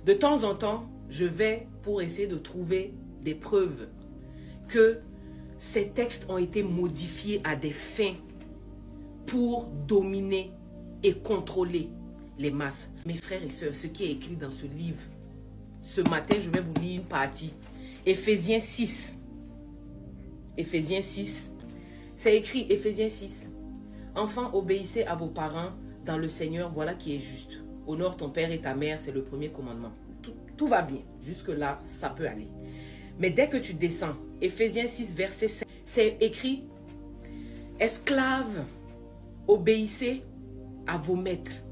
De temps en temps, je vais pour essayer de trouver des preuves que ces textes ont été modifiés à des fins pour dominer et contrôler les masses. Mes frères et sœurs, ce qui est écrit dans ce livre, ce matin, je vais vous lire une partie. Éphésiens 6. Éphésiens 6. C'est écrit, Éphésiens 6. Enfants, obéissez à vos parents dans le Seigneur, voilà qui est juste. Honore ton père et ta mère, c'est le premier commandement. Tout va bien. Jusque-là, ça peut aller. Mais dès que tu descends, Éphésiens 6, verset 5, c'est écrit, esclaves, obéissez à vos maîtres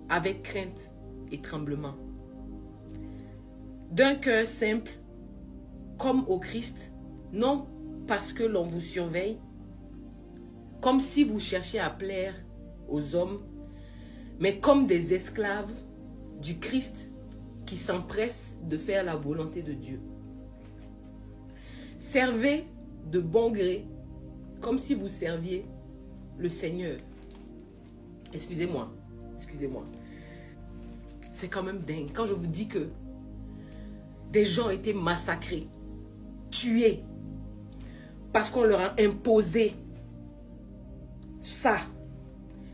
avec crainte et tremblement. D'un cœur simple, comme au Christ, non parce que l'on vous surveille, comme si vous cherchiez à plaire aux hommes, mais comme des esclaves du Christ qui s'empressent de faire la volonté de Dieu. Servez de bon gré, comme si vous serviez le Seigneur. Excusez-moi. C'est quand même dingue. Quand je vous dis que des gens ont été massacrés, tués, parce qu'on leur a imposé ça.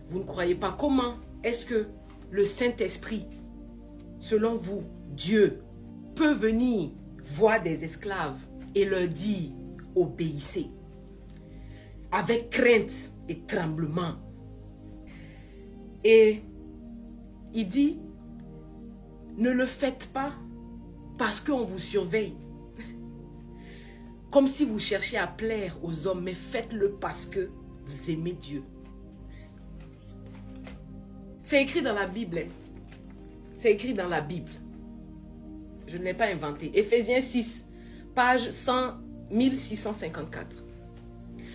Vous ne croyez pas? Comment est-ce que le Saint-Esprit, selon vous, Dieu, peut venir voir des esclaves et leur dire, obéissez, avec crainte et tremblement? Et il dit, ne le faites pas parce qu'on vous surveille, comme si vous cherchiez à plaire aux hommes, mais faites-le parce que vous aimez Dieu. C'est écrit dans la Bible. C'est écrit dans la Bible. Je ne l'ai pas inventé. Éphésiens 6, page 1654.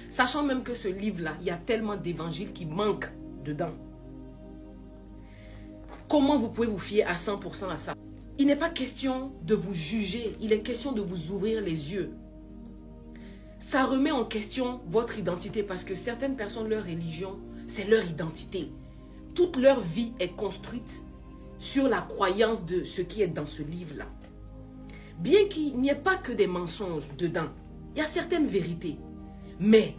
Sachant même que ce livre-là, il y a tellement d'évangiles qui manquent dedans. Comment vous pouvez vous fier à 100% à ça? Il n'est pas question de vous juger, il est question de vous ouvrir les yeux. Ça remet en question votre identité parce que certaines personnes, leur religion, c'est leur identité. Toute leur vie est construite sur la croyance de ce qui est dans ce livre-là. Bien qu'il n'y ait pas que des mensonges dedans, il y a certaines vérités. Mais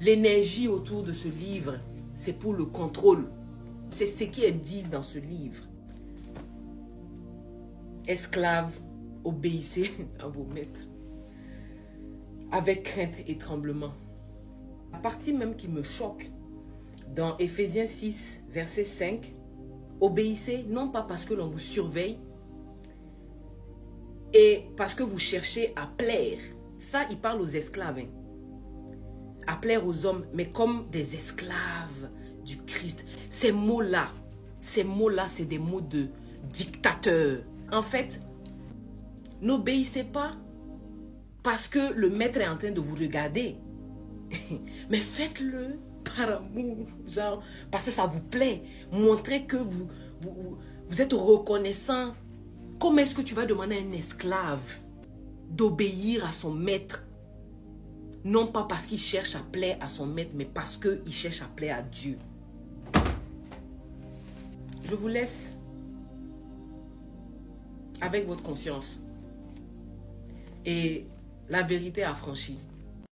l'énergie autour de ce livre, c'est pour le contrôle. C'est ce qui est dit dans ce livre. Esclaves, obéissez à vos maîtres avec crainte et tremblement. La partie même qui me choque, dans Éphésiens 6, verset 5, obéissez non pas parce que l'on vous surveille et parce que vous cherchez à plaire. Ça, il parle aux esclaves. À plaire aux hommes, mais comme des esclaves du Christ. Ces mots-là, c'est des mots de dictateur. En fait, n'obéissez pas parce que le maître est en train de vous regarder. Mais faites-le par amour, genre, parce que ça vous plaît. Montrez que vous êtes reconnaissant. Comment est-ce que tu vas demander à un esclave d'obéir à son maître? Non pas parce qu'il cherche à plaire à son maître, mais parce qu'il cherche à plaire à Dieu. Je vous laisse avec votre conscience. Et la vérité affranchie.